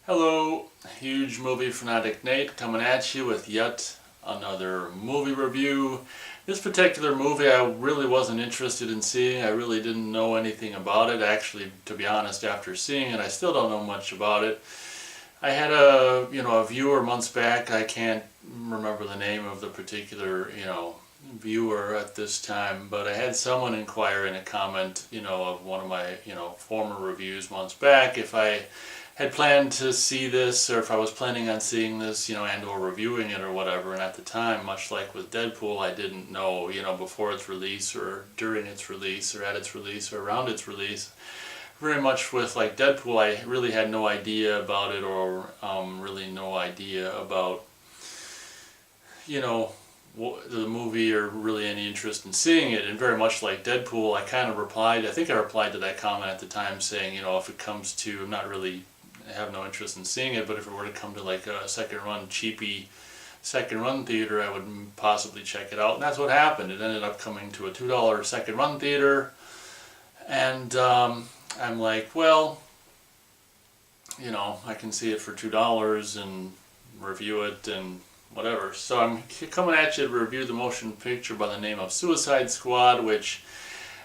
Hello, Huge Movie Fanatic Nate coming at you with yet another movie review. This particular movie I really wasn't interested in seeing. I really didn't know anything about it. Actually, to be honest, after seeing it, I still don't know much about it. I had a viewer months back. I can't remember the name of the particular, viewer at this time, but I had someone inquire in a comment, of one of my, former reviews months back if I had planned to see this, or if I was planning on seeing this, and or reviewing it or whatever. And at the time, much like with Deadpool, I didn't know, before its release or during its release or at its release or around its release. Very much with like Deadpool, I really had no idea about it, or really no idea about, the movie, or really any interest in seeing it. And very much like Deadpool, I kind of replied, I think I replied to that comment at the time saying, if it comes to, I have no interest in seeing it, but if it were to come to like a second run, cheapy second run theater, I would possibly check it out. And that's what happened. It ended up coming to a $2 second run theater. And I'm like, well, I can see it for $2 and review it and whatever. So I'm coming at you to review the motion picture by the name of Suicide Squad, which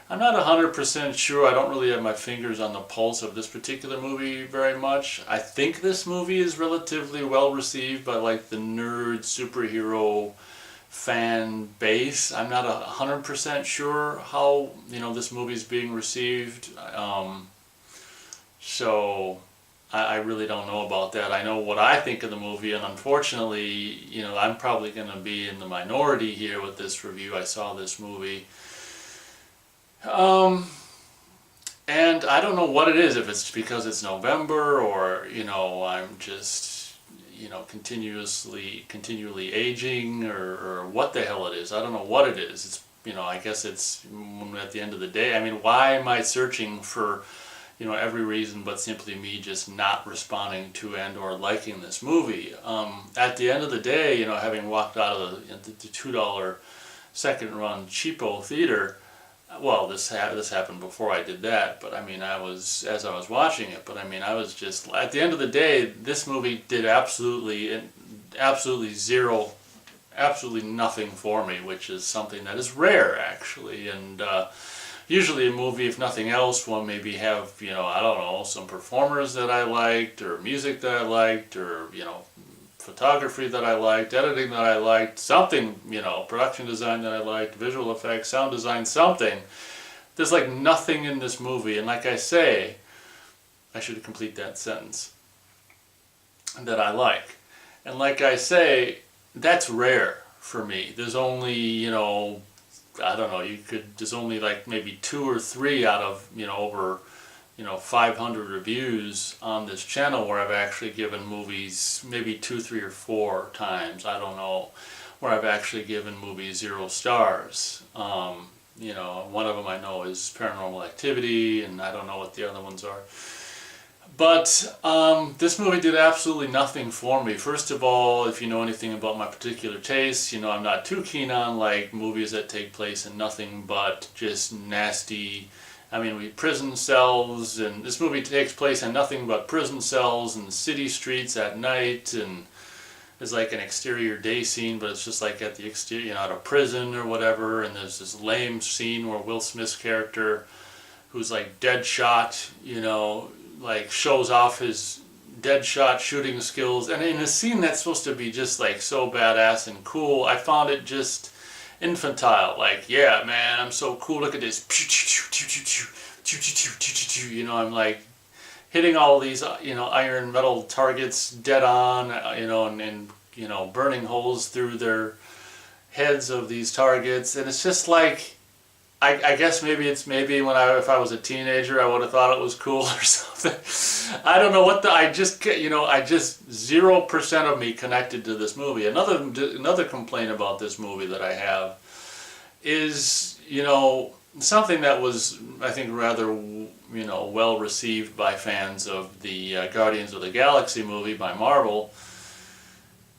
I'm not 100% sure. I don't really have my fingers on the pulse of this particular movie very much. I think this movie is relatively well received by like the nerd superhero fan base. I'm not 100% sure how this movie is being received. So I really don't know about that. I know what I think of the movie, and unfortunately, I'm probably going to be in the minority here with this review. I saw this movie. And I don't know what it is, if it's because it's November, or, I'm just, continually aging, or what the hell it is. I don't know what it is. It's, I guess it's, at the end of the day, why am I searching for, every reason but simply me just not responding to and or liking this movie? At the end of the day, having walked out of the $2 second run cheapo theater, well, this happened before I did that, but I was, as I was watching it, but I was just, at the end of the day, this movie did absolutely nothing for me, which is something that is rare, actually. And usually a movie, if nothing else, will maybe have, I don't know, some performers that I liked, or music that I liked, or, photography that I liked, editing that I liked, something, production design that I liked, visual effects, sound design, something. There's like nothing in this movie, and like I say, I should complete that sentence, that I like. And like I say, that's rare for me. There's only, I don't know, there's only like maybe 2 or 3 out of, over 500 reviews on this channel where I've actually given movies maybe 2, 3, or 4 times, I don't know, where I've actually given movies 0 stars. One of them I know is Paranormal Activity, and I don't know what the other ones are. But this movie did absolutely nothing for me. First of all, if you know anything about my particular tastes, I'm not too keen on like movies that take place in nothing but just nasty, prison cells, and this movie takes place in nothing but prison cells and city streets at night, and there's like an exterior day scene, but it's just like at the exterior, out of prison or whatever, and there's this lame scene where Will Smith's character, who's like Deadshot, like shows off his Deadshot shooting skills, and in a scene that's supposed to be just like so badass and cool, I found it just infantile. Like, yeah, man, I'm so cool, look at this, I'm like hitting all these iron metal targets dead on, and burning holes through their heads of these targets. And it's just like, I guess maybe if I was a teenager, I would have thought it was cool or something. I don't know I just 0% of me connected to this movie. Another complaint about this movie that I have is, something that was, I think, rather, well received by fans of the Guardians of the Galaxy movie by Marvel,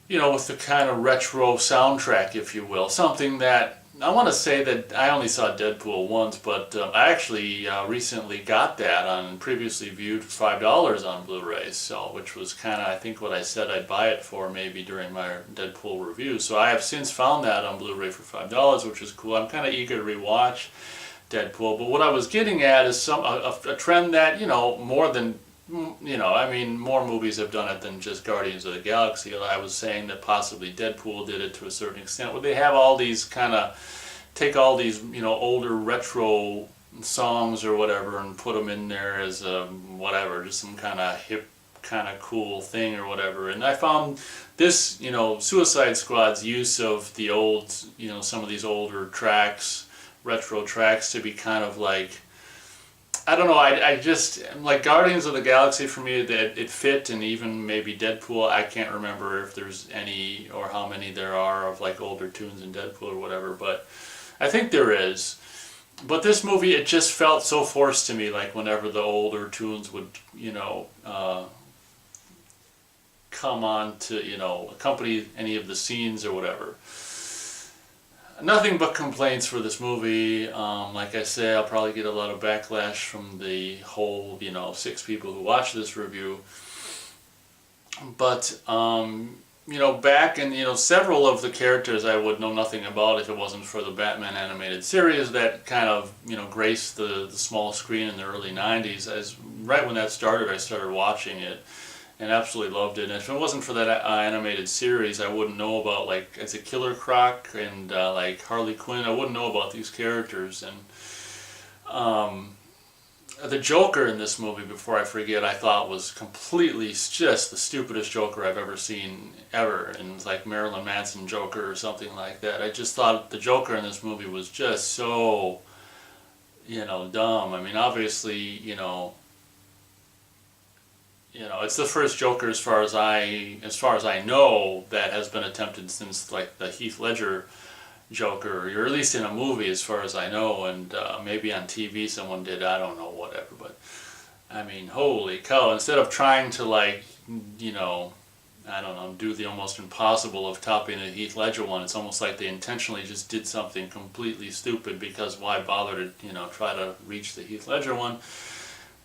with the kind of retro soundtrack, if you will. Something that I want to say that I only saw Deadpool once, but I actually recently got that on previously viewed for $5 on Blu-ray, so which was kind of I think what I said I'd buy it for maybe during my Deadpool review. So I have since found that on Blu-ray for $5, which is cool. I'm kind of eager to rewatch Deadpool, but what I was getting at is a trend that more than I mean, more movies have done it than just Guardians of the Galaxy. I was saying that possibly Deadpool did it to a certain extent, where they have all these take all these, older retro songs or whatever and put them in there as whatever, just some kind of hip, kind of cool thing or whatever. And I found this, Suicide Squad's use of the old, some of these older tracks, retro tracks, to be kind of like, I don't know, I just, like Guardians of the Galaxy for me, that it fit, and even maybe Deadpool, I can't remember if there's any or how many there are of like older tunes in Deadpool or whatever, but I think there is. But this movie, it just felt so forced to me, like whenever the older tunes would, come on to, accompany any of the scenes or whatever. Nothing but complaints for this movie. Like I say, I'll probably get a lot of backlash from the whole, 6 people who watch this review. But, back in, several of the characters I would know nothing about if it wasn't for the Batman animated series that kind of, graced the small screen in the early 90s. Right when that started, I started watching it and absolutely loved it. And if it wasn't for that animated series, I wouldn't know about, like, as a Killer Croc and like Harley Quinn. I wouldn't know about these characters. And the Joker in this movie, before I forget, I thought was completely just the stupidest Joker I've ever seen ever. And it's like Marilyn Manson Joker or something like that. I just thought the Joker in this movie was just so, dumb. I mean, obviously, it's the first Joker, as far as I know, that has been attempted since like the Heath Ledger Joker, or at least in a movie, as far as I know, and maybe on TV someone did. I don't know, whatever. But I mean, holy cow! Instead of trying to I don't know, do the almost impossible of topping the Heath Ledger one, it's almost like they intentionally just did something completely stupid, because why bother to try to reach the Heath Ledger one?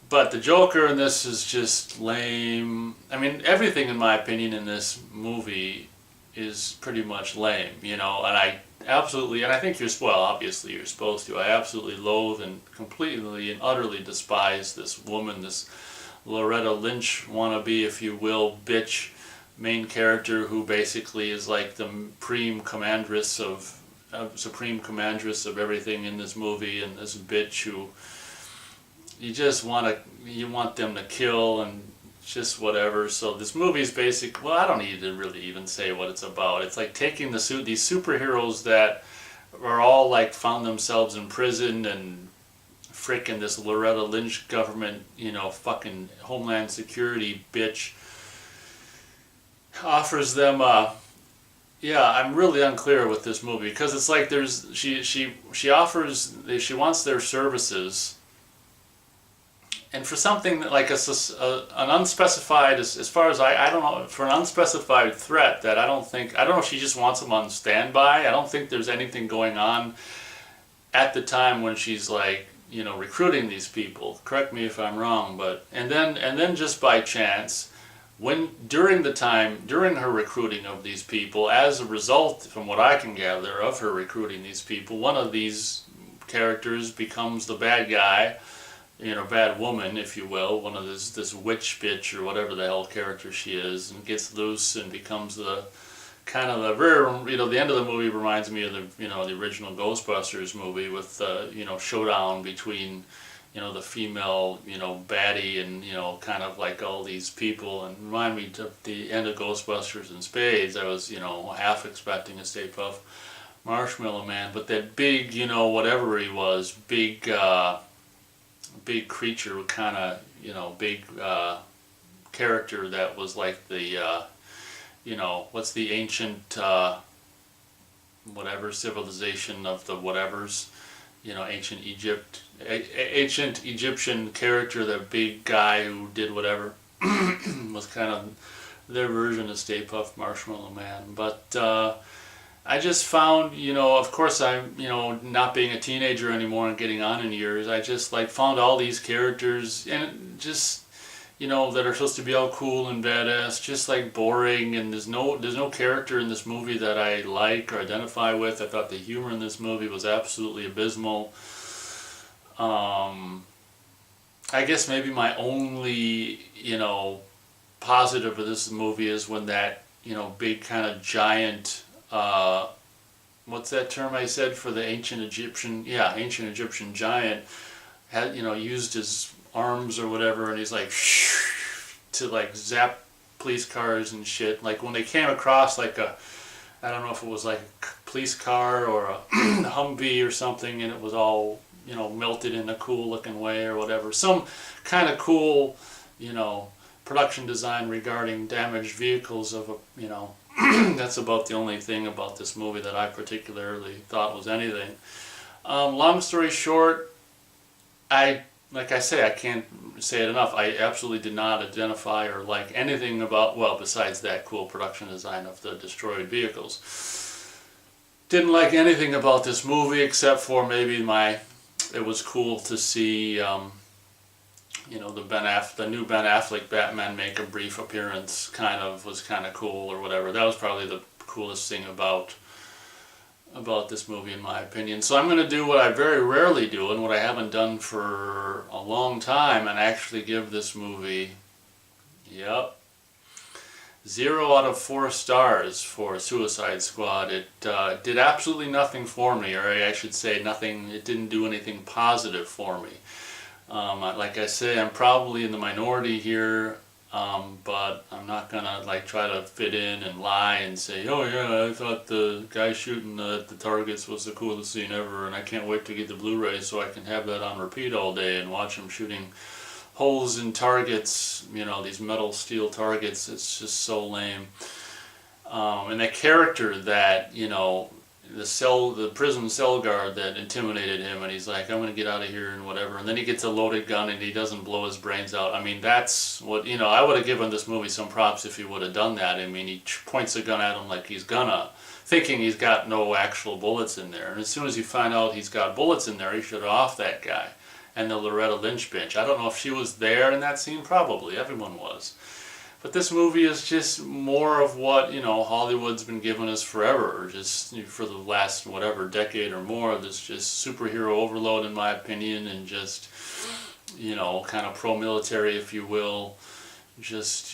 But the Joker in this is just lame. I mean, everything in my opinion in this movie is pretty much lame, and I absolutely, and I think obviously you're supposed to, I absolutely loathe and completely and utterly despise this woman, this Loretta Lynch wannabe, if you will, bitch main character, who basically is like the supreme commandress of everything in this movie, and this bitch who you want them to kill and just whatever. So this movie is well, I don't need to really even say what it's about. It's like taking these superheroes that are all like found themselves in prison, and frickin' this Loretta Lynch government, fucking Homeland Security bitch offers them I'm really unclear with this movie, because it's like she wants their services, and for something that like an unspecified, as far as I don't know, for an unspecified threat that I don't know if she just wants them on standby. I don't think there's anything going on at the time when she's like, recruiting these people. Correct me if I'm wrong, but and then just by chance, during her recruiting of these people, as a result, from what I can gather of her recruiting these people, one of these characters becomes the bad guy, bad woman, if you will, one of this witch bitch or whatever the hell character she is, and gets loose and becomes the kind of the very, the end of the movie reminds me of the original Ghostbusters movie with the, showdown between, the female, baddie and, kind of like all these people, and remind me of the end of Ghostbusters in spades. I was, half expecting a Stay Puft Marshmallow Man, but that big, whatever he was, big creature, kind of, big character that was like the, what's the ancient, whatever civilization of the whatevers, ancient Egyptian character, the big guy who did whatever, was kind of their version of Stay Puft Marshmallow Man. But I just found, of course I'm, not being a teenager anymore and getting on in years, I just like found all these characters and just, that are supposed to be all cool and badass, just like boring, and there's no character in this movie that I like or identify with. I thought the humor in this movie was absolutely abysmal. I guess maybe my only, positive of this movie is when that, big kind of giant, what's that term I said for the ancient Egyptian? Yeah, ancient Egyptian giant had, used his arms or whatever, and he's like to like zap police cars and shit. Like when they came across like I don't know if it was like a police car or a Humvee or something, and it was all, melted in a cool looking way or whatever. Some kind of cool, production design regarding damaged vehicles of that's about the only thing about this movie that I particularly thought was anything. Long story short, like I say, I can't say it enough. I absolutely did not identify or like anything about, well, besides that cool production design of the destroyed vehicles. Didn't like anything about this movie except for maybe it was cool to see, the new Ben Affleck Batman make a brief appearance. Was kind of cool or whatever. That was probably the coolest thing about this movie in my opinion. So I'm going to do what I very rarely do and what I haven't done for a long time and actually give this movie, 0 out of 4 stars for Suicide Squad. It did absolutely nothing for me, or I should say nothing, it didn't do anything positive for me. Like I say, I'm probably in the minority here, but I'm not gonna like try to fit in and lie and say, oh yeah, I thought the guy shooting the targets was the coolest scene ever, and I can't wait to get the Blu-ray so I can have that on repeat all day and watch him shooting holes in targets, these metal steel targets. It's just so lame. And that character that, the prison cell guard that intimidated him, and he's like, I'm gonna get out of here and whatever, and then he gets a loaded gun and he doesn't blow his brains out. I mean, that's what, I would have given this movie some props if he would have done that. I mean, he points a gun at him like he's gonna, thinking he's got no actual bullets in there, and as soon as you find out he's got bullets in there, he should have offed that guy. And the Loretta Lynch bitch, I don't know if she was there in that scene, probably, everyone was. But this movie is just more of what, Hollywood's been giving us forever, just for the last, whatever, decade or more. This just superhero overload, in my opinion, and just, kind of pro-military, if you will. Just,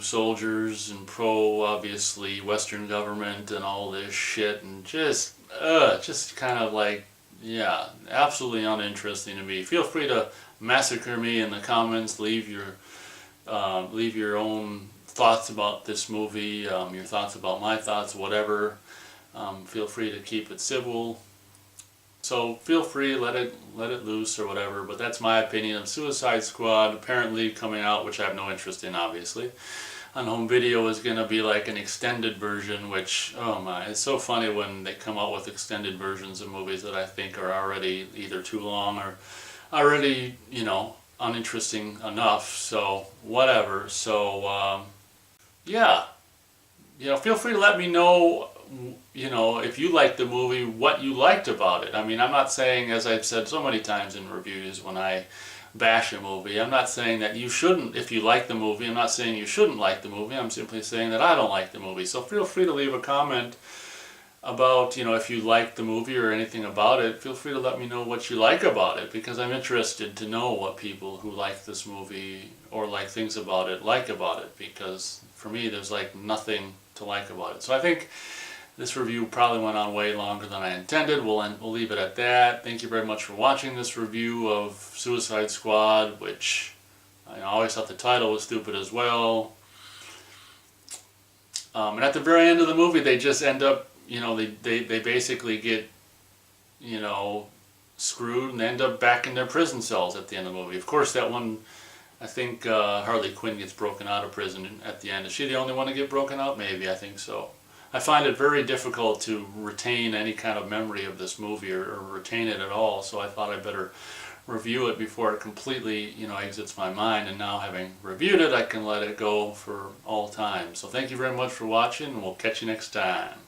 soldiers and obviously, Western government and all this shit, and just kind of like, yeah, absolutely uninteresting to me. Feel free to massacre me in the comments, leave your own thoughts about this movie, your thoughts about my thoughts, whatever. Feel free to keep it civil. So feel free, let it loose or whatever. But that's my opinion of Suicide Squad. Apparently coming out, which I have no interest in, obviously, on home video is going to be like an extended version, which, oh my, it's so funny when they come out with extended versions of movies that I think are already either too long or already, uninteresting enough. So whatever. So yeah, feel free to let me know, if you liked the movie, what you liked about it. I mean, I'm not saying, as I've said so many times in reviews when I bash a movie, I'm not saying that you shouldn't, if you like the movie, I'm not saying you shouldn't like the movie, I'm simply saying that I don't like the movie. So feel free to leave a comment about, if you like the movie or anything about it. Feel free to let me know what you like about it, because I'm interested to know what people who like this movie or like things about it like about it, because for me there's like nothing to like about it. So I think this review probably went on way longer than I intended. We'll leave it at that. Thank you very much for watching this review of Suicide Squad, which I always thought the title was stupid as well. And at the very end of the movie, they just end up, they basically get, screwed and end up back in their prison cells at the end of the movie. Of course, that one, I think Harley Quinn gets broken out of prison at the end. Is she the only one to get broken out? Maybe, I think so. I find it very difficult to retain any kind of memory of this movie or retain it at all, so I thought I'd better review it before it completely, exits my mind. And now, having reviewed it, I can let it go for all time. So thank you very much for watching, and we'll catch you next time.